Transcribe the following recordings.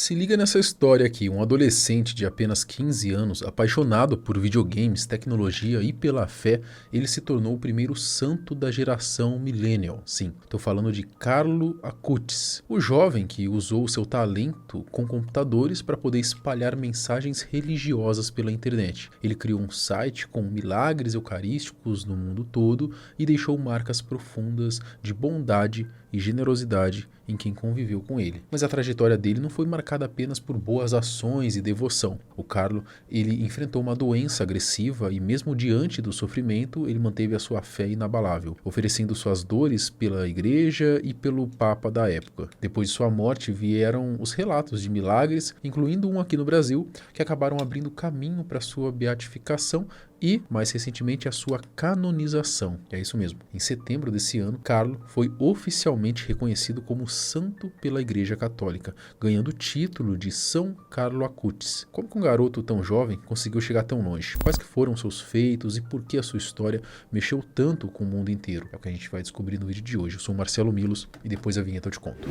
Se liga nessa história aqui, um adolescente de apenas 15 anos, apaixonado por videogames, tecnologia e pela fé, ele se tornou o primeiro santo da geração millennial. Sim, estou falando de Carlo Acutis, o jovem que usou seu talento com computadores para poder espalhar mensagens religiosas pela internet. Ele criou um site com milagres eucarísticos no mundo todo e deixou marcas profundas de bondade e generosidade em quem conviveu com ele. Mas a trajetória dele não foi marcada apenas por boas ações e devoção. O Carlo, ele enfrentou uma doença agressiva e mesmo diante do sofrimento, ele manteve a sua fé inabalável, oferecendo suas dores pela igreja e pelo papa da época. Depois de sua morte vieram os relatos de milagres, incluindo um aqui no Brasil, que acabaram abrindo caminho para sua beatificação e, mais recentemente, a sua canonização. É isso mesmo. Em setembro desse ano, Carlo foi oficialmente reconhecido como santo pela Igreja Católica, ganhando o título de São Carlo Acutis. Como que um garoto tão jovem conseguiu chegar tão longe? Quais que foram seus feitos e por que a sua história mexeu tanto com o mundo inteiro? É o que a gente vai descobrir no vídeo de hoje. Eu sou o Marcelo Milos e depois a vinheta eu te conto.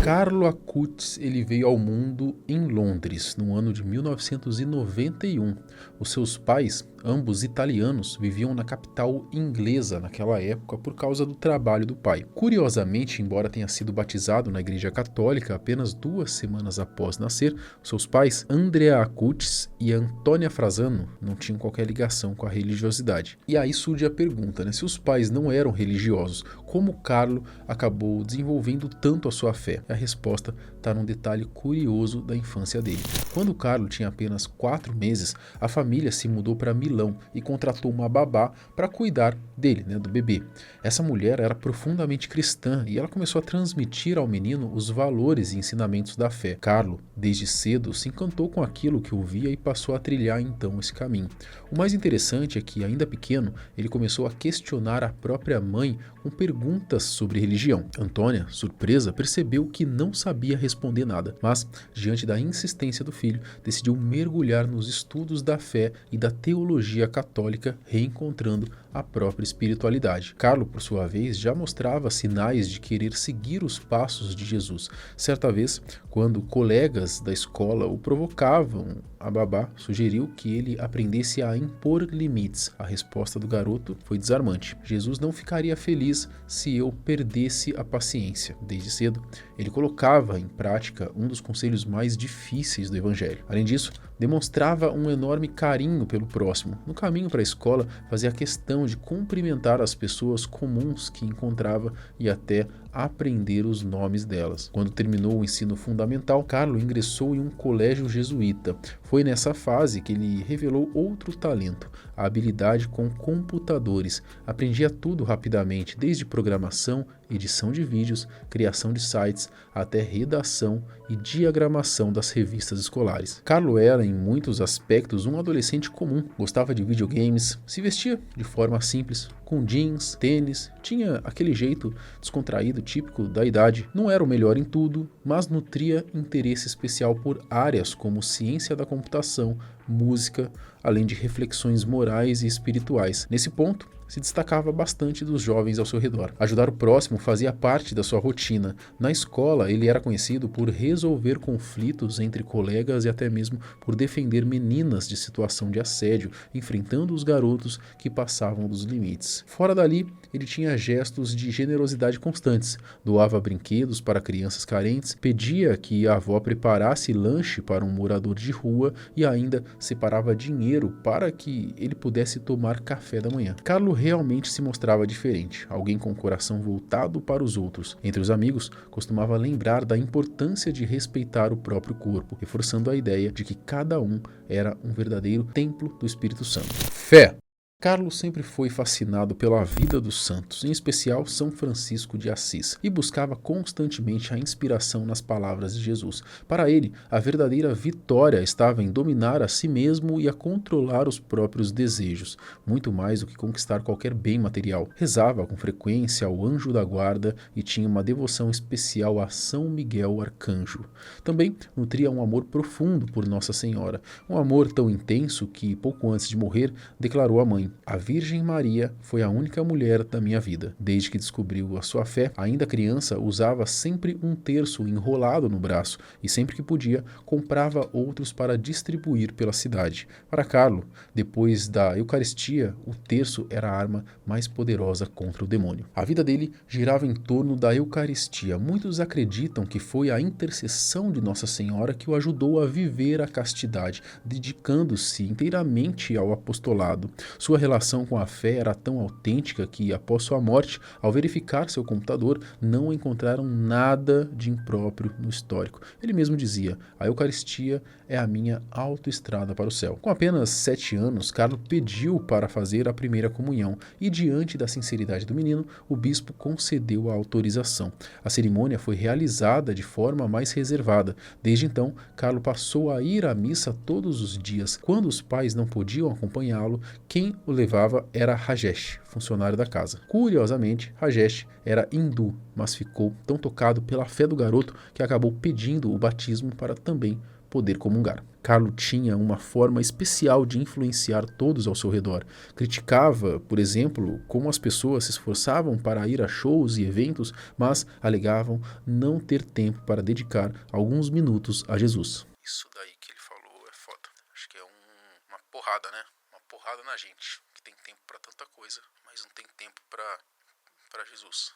Carlo Acutis, ele veio ao mundo em Londres no ano de 1991. Os seus pais, ambos italianos, viviam na capital inglesa naquela época por causa do trabalho do pai. Curiosamente, embora tenha sido batizado na Igreja Católica apenas 2 semanas após nascer, seus pais, Andrea Acutis e Antônia Frazano, não tinham qualquer ligação com a religiosidade. E aí surge a pergunta, se os pais não eram religiosos, como Carlo acabou desenvolvendo tanto a sua fé? A resposta está num detalhe curioso da infância dele. Quando Carlo tinha apenas 4 meses, a família se mudou para Milão e contratou uma babá para cuidar dele, do bebê. Essa mulher era profundamente cristã e ela começou a transmitir ao menino os valores e ensinamentos da fé. Carlo, desde cedo, se encantou com aquilo que ouvia e passou a trilhar então esse caminho. O mais interessante é que, ainda pequeno, ele começou a questionar a própria mãe com perguntas sobre religião. Antônia, surpresa, percebeu que não sabia responder nada, mas, diante da insistência do filho, decidiu mergulhar nos estudos da fé e da teologia católica, reencontrando a própria espiritualidade. Carlo, por sua vez, já mostrava sinais de querer seguir os passos de Jesus. Certa vez, quando colegas da escola o provocavam, a babá sugeriu que ele aprendesse a impor limites. A resposta do garoto foi desarmante. Jesus não ficaria feliz se eu perdesse a paciência. Desde cedo, ele colocava em prática um dos conselhos mais difíceis do Evangelho. Além disso, demonstrava um enorme carinho pelo próximo. No caminho para a escola, fazia questão de cumprimentar as pessoas comuns que encontrava e até aprender os nomes delas. Quando terminou o ensino fundamental, Carlo ingressou em um colégio jesuíta. Foi nessa fase que ele revelou outro talento, a habilidade com computadores. Aprendia tudo rapidamente, desde programação, edição de vídeos, criação de sites, até redação e diagramação das revistas escolares. Carlo era, em muitos aspectos, um adolescente comum. Gostava de videogames, se vestia de forma simples, com jeans, tênis, tinha aquele jeito descontraído típico da idade. Não era o melhor em tudo, mas nutria interesse especial por áreas como ciência da computação, música, além de reflexões morais e espirituais. Nesse ponto, se destacava bastante dos jovens ao seu redor. Ajudar o próximo fazia parte da sua rotina. Na escola, ele era conhecido por resolver conflitos entre colegas e até mesmo por defender meninas de situação de assédio, enfrentando os garotos que passavam dos limites. Fora dali, ele tinha gestos de generosidade constantes. Doava brinquedos para crianças carentes, pedia que a avó preparasse lanche para um morador de rua e ainda separava dinheiro para que ele pudesse tomar café da manhã. Carlo realmente se mostrava diferente, alguém com o coração voltado para os outros. Entre os amigos, costumava lembrar da importância de respeitar o próprio corpo, reforçando a ideia de que cada um era um verdadeiro templo do Espírito Santo. Fé! Carlo sempre foi fascinado pela vida dos santos, em especial São Francisco de Assis, e buscava constantemente a inspiração nas palavras de Jesus. Para ele, a verdadeira vitória estava em dominar a si mesmo e a controlar os próprios desejos, muito mais do que conquistar qualquer bem material. Rezava com frequência ao anjo da guarda e tinha uma devoção especial a São Miguel Arcanjo. Também nutria um amor profundo por Nossa Senhora, um amor tão intenso que, pouco antes de morrer, declarou à mãe: assim: a Virgem Maria foi a única mulher da minha vida. Desde que descobriu a sua fé, ainda criança, usava sempre um terço enrolado no braço e sempre que podia, comprava outros para distribuir pela cidade. Para Carlo, depois da Eucaristia, o terço era a arma mais poderosa contra o demônio. A vida dele girava em torno da Eucaristia. Muitos acreditam que foi a intercessão de Nossa Senhora que o ajudou a viver a castidade, dedicando-se inteiramente ao apostolado. Sua relação com a fé era tão autêntica que, após sua morte, ao verificar seu computador, não encontraram nada de impróprio no histórico. Ele mesmo dizia: a Eucaristia é a minha autoestrada para o céu. Com apenas 7 anos, Carlo pediu para fazer a primeira comunhão e, diante da sinceridade do menino, o bispo concedeu a autorização. A cerimônia foi realizada de forma mais reservada. Desde então, Carlo passou a ir à missa todos os dias. Quando os pais não podiam acompanhá-lo, quem o levava era Rajesh, funcionário da casa. Curiosamente, Rajesh era hindu, mas ficou tão tocado pela fé do garoto que acabou pedindo o batismo para também poder comungar. Carlo tinha uma forma especial de influenciar todos ao seu redor. Criticava, por exemplo, como as pessoas se esforçavam para ir a shows e eventos, mas alegavam não ter tempo para dedicar alguns minutos a Jesus. Isso daí que ele falou é foda. Acho que é uma porrada, né? Uma porrada na gente, que tem tempo para tanta coisa, mas não tem tempo para Jesus.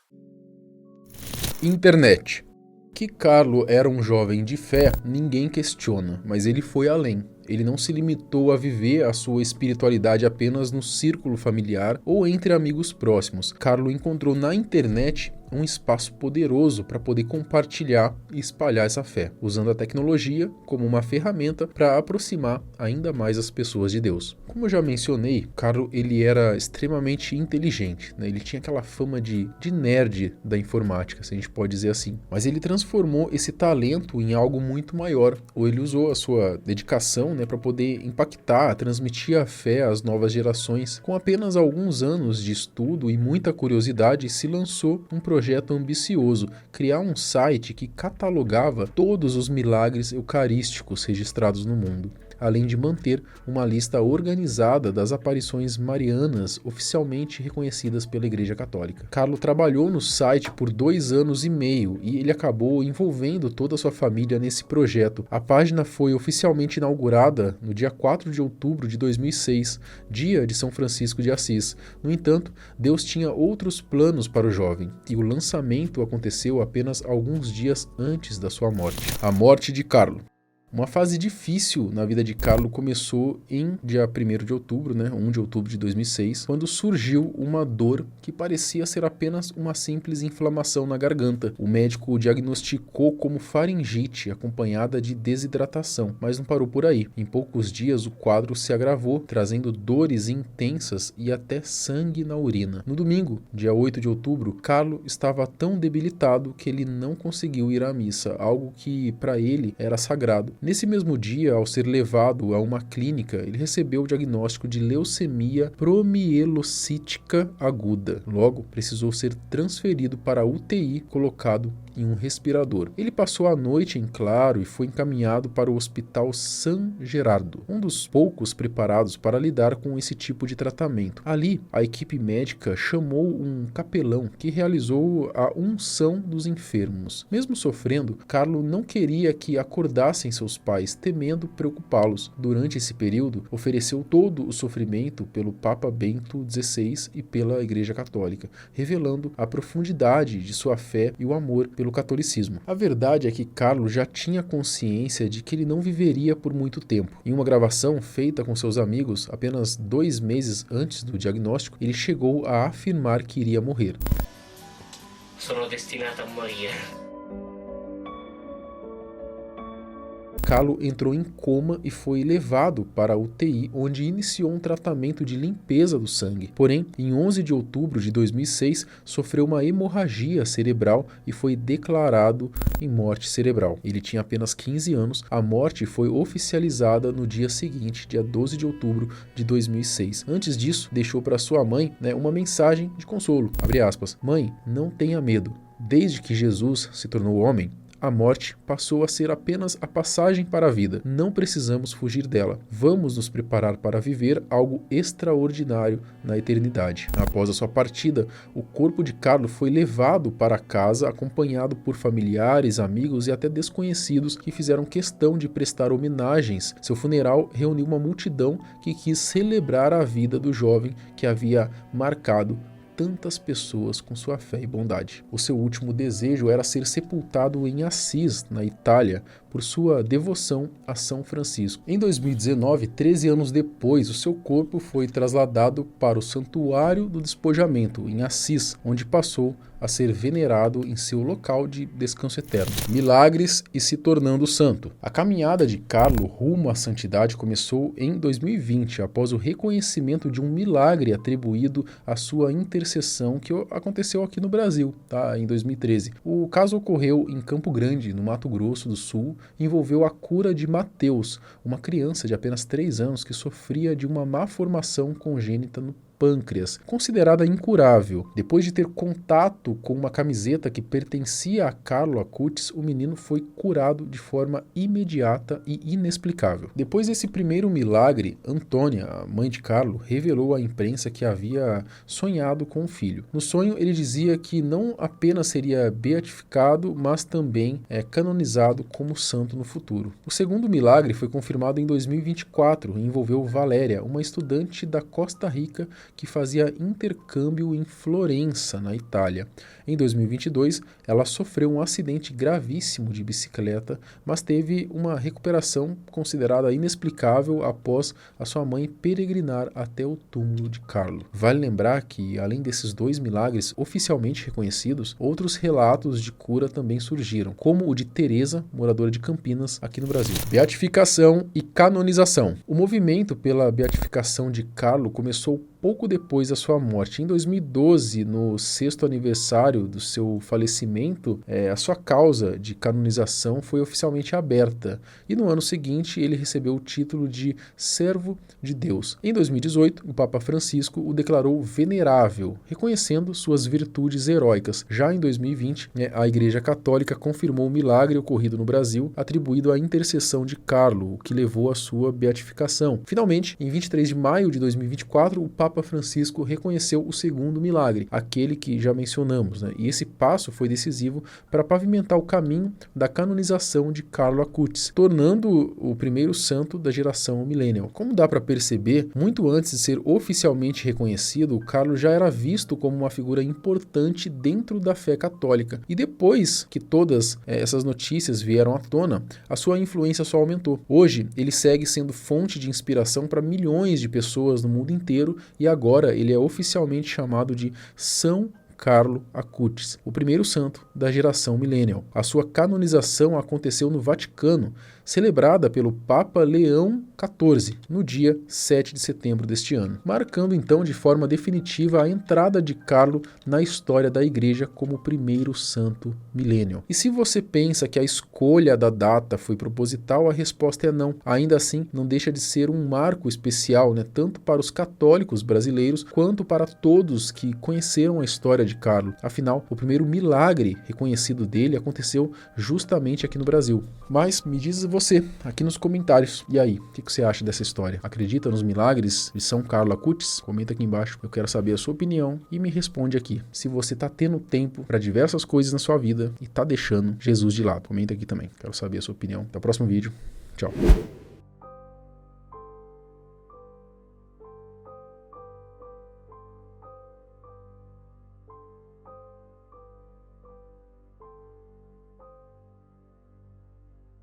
Internet. Que Carlo era um jovem de fé, ninguém questiona, mas ele foi além. Ele não se limitou a viver a sua espiritualidade apenas no círculo familiar ou entre amigos próximos. Carlo encontrou na internet um espaço poderoso para poder compartilhar e espalhar essa fé, usando a tecnologia como uma ferramenta para aproximar ainda mais as pessoas de Deus. Como eu já mencionei, Carlo ele era extremamente inteligente, né? Ele tinha aquela fama de nerd da informática, se a gente pode dizer assim. Mas ele transformou esse talento em algo muito maior, ou ele usou a sua dedicação, né, para poder impactar, transmitir a fé às novas gerações. Com apenas alguns anos de estudo e muita curiosidade, se lançou um projeto ambicioso: criar um site que catalogava todos os milagres eucarísticos registrados no mundo, além de manter uma lista organizada das aparições marianas oficialmente reconhecidas pela Igreja Católica. Carlo trabalhou no site por 2 anos e meio e ele acabou envolvendo toda a sua família nesse projeto. A página foi oficialmente inaugurada no dia 4 de outubro de 2006, dia de São Francisco de Assis. No entanto, Deus tinha outros planos para o jovem e o lançamento aconteceu apenas alguns dias antes da sua morte. A morte de Carlo. Uma fase difícil na vida de Carlo começou em dia 1º de outubro, 1 de outubro de 2006, quando surgiu uma dor que parecia ser apenas uma simples inflamação na garganta. O médico diagnosticou como faringite, acompanhada de desidratação, mas não parou por aí. Em poucos dias o quadro se agravou, trazendo dores intensas e até sangue na urina. No domingo, dia 8 de outubro, Carlo estava tão debilitado que ele não conseguiu ir à missa, algo que para ele era sagrado. Nesse mesmo dia, ao ser levado a uma clínica, ele recebeu o diagnóstico de leucemia promielocítica aguda. Logo, precisou ser transferido para a UTI, colocado em um respirador. Ele passou a noite em claro e foi encaminhado para o Hospital San Gerardo, um dos poucos preparados para lidar com esse tipo de tratamento. Ali, a equipe médica chamou um capelão que realizou a unção dos enfermos. Mesmo sofrendo, Carlo não queria que acordassem seus pais, temendo preocupá-los. Durante esse período, ofereceu todo o sofrimento pelo Papa Bento XVI e pela Igreja Católica, revelando a profundidade de sua fé e o amor pelo catolicismo. A verdade é que Carlo já tinha consciência de que ele não viveria por muito tempo. Em uma gravação feita com seus amigos apenas 2 meses antes do diagnóstico, ele chegou a afirmar que iria morrer. Sono destinato a morire. Carlo entrou em coma e foi levado para a UTI, onde iniciou um tratamento de limpeza do sangue. Porém, em 11 de outubro de 2006, sofreu uma hemorragia cerebral e foi declarado em morte cerebral. Ele tinha apenas 15 anos. A morte foi oficializada no dia seguinte, dia 12 de outubro de 2006. Antes disso, deixou para sua mãe, uma mensagem de consolo. Abre aspas. Mãe, não tenha medo. Desde que Jesus se tornou homem, a morte passou a ser apenas a passagem para a vida. Não precisamos fugir dela. Vamos nos preparar para viver algo extraordinário na eternidade. Após a sua partida, o corpo de Carlo foi levado para casa acompanhado por familiares, amigos e até desconhecidos que fizeram questão de prestar homenagens. Seu funeral reuniu uma multidão que quis celebrar a vida do jovem que havia marcado tantas pessoas com sua fé e bondade. O seu último desejo era ser sepultado em Assis, na Itália, por sua devoção a São Francisco. Em 2019, 13 anos depois, o seu corpo foi trasladado para o Santuário do Despojamento, em Assis, onde passou a ser venerado em seu local de descanso eterno. Milagres e se tornando santo. A caminhada de Carlo rumo à santidade começou em 2020, após o reconhecimento de um milagre atribuído à sua intercessão que aconteceu aqui no Brasil, em 2013. O caso ocorreu em Campo Grande, no Mato Grosso do Sul, e envolveu a cura de Mateus, uma criança de apenas 3 anos que sofria de uma malformação congênita no pâncreas, considerada incurável. Depois de ter contato com uma camiseta que pertencia a Carlo Acutis, o menino foi curado de forma imediata e inexplicável. Depois desse primeiro milagre, Antônia, a mãe de Carlo, revelou à imprensa que havia sonhado com o filho. No sonho, ele dizia que não apenas seria beatificado, mas também canonizado como santo no futuro. O segundo milagre foi confirmado em 2024 e envolveu Valéria, uma estudante da Costa Rica que fazia intercâmbio em Florença, na Itália. Em 2022, ela sofreu um acidente gravíssimo de bicicleta, mas teve uma recuperação considerada inexplicável após a sua mãe peregrinar até o túmulo de Carlo. Vale lembrar que, além desses 2 milagres oficialmente reconhecidos, outros relatos de cura também surgiram, como o de Teresa, moradora de Campinas, aqui no Brasil. Beatificação e canonização. O movimento pela beatificação de Carlo começou pouco depois da sua morte. Em 2012, no 6º aniversário do seu falecimento, a sua causa de canonização foi oficialmente aberta e no ano seguinte ele recebeu o título de Servo de Deus. Em 2018, o Papa Francisco o declarou venerável, reconhecendo suas virtudes heróicas. Já em 2020, a Igreja Católica confirmou o milagre ocorrido no Brasil, atribuído à intercessão de Carlo, o que levou à sua beatificação. Finalmente, em 23 de maio de 2024, o Papa Francisco reconheceu o segundo milagre, aquele que já mencionamos, e esse passo foi decisivo para pavimentar o caminho da canonização de Carlo Acutis, tornando o primeiro santo da geração millennial. Como dá para perceber, muito antes de ser oficialmente reconhecido, Carlo já era visto como uma figura importante dentro da fé católica, e depois que todas essas notícias vieram à tona, a sua influência só aumentou. Hoje, ele segue sendo fonte de inspiração para milhões de pessoas no mundo inteiro e agora ele é oficialmente chamado de São Carlo Acutis, o primeiro santo da geração millennial. A sua canonização aconteceu no Vaticano, celebrada pelo Papa Leão XIV, no dia 7 de setembro deste ano, marcando então de forma definitiva a entrada de Carlo na história da Igreja como o primeiro santo millennial. E se você pensa que a escolha da data foi proposital, a resposta é não. Ainda assim, não deixa de ser um marco especial, tanto para os católicos brasileiros quanto para todos que conheceram a história de Carlo. Afinal, o primeiro milagre reconhecido dele aconteceu justamente aqui no Brasil. Mas me diz você, aqui nos comentários, e aí, o que você acha dessa história? Acredita nos milagres de São Carlo Acutis? Comenta aqui embaixo, eu quero saber a sua opinião e me responde aqui. Se você está tendo tempo para diversas coisas na sua vida e está deixando Jesus de lado, comenta aqui também, quero saber a sua opinião. Até o próximo vídeo, tchau.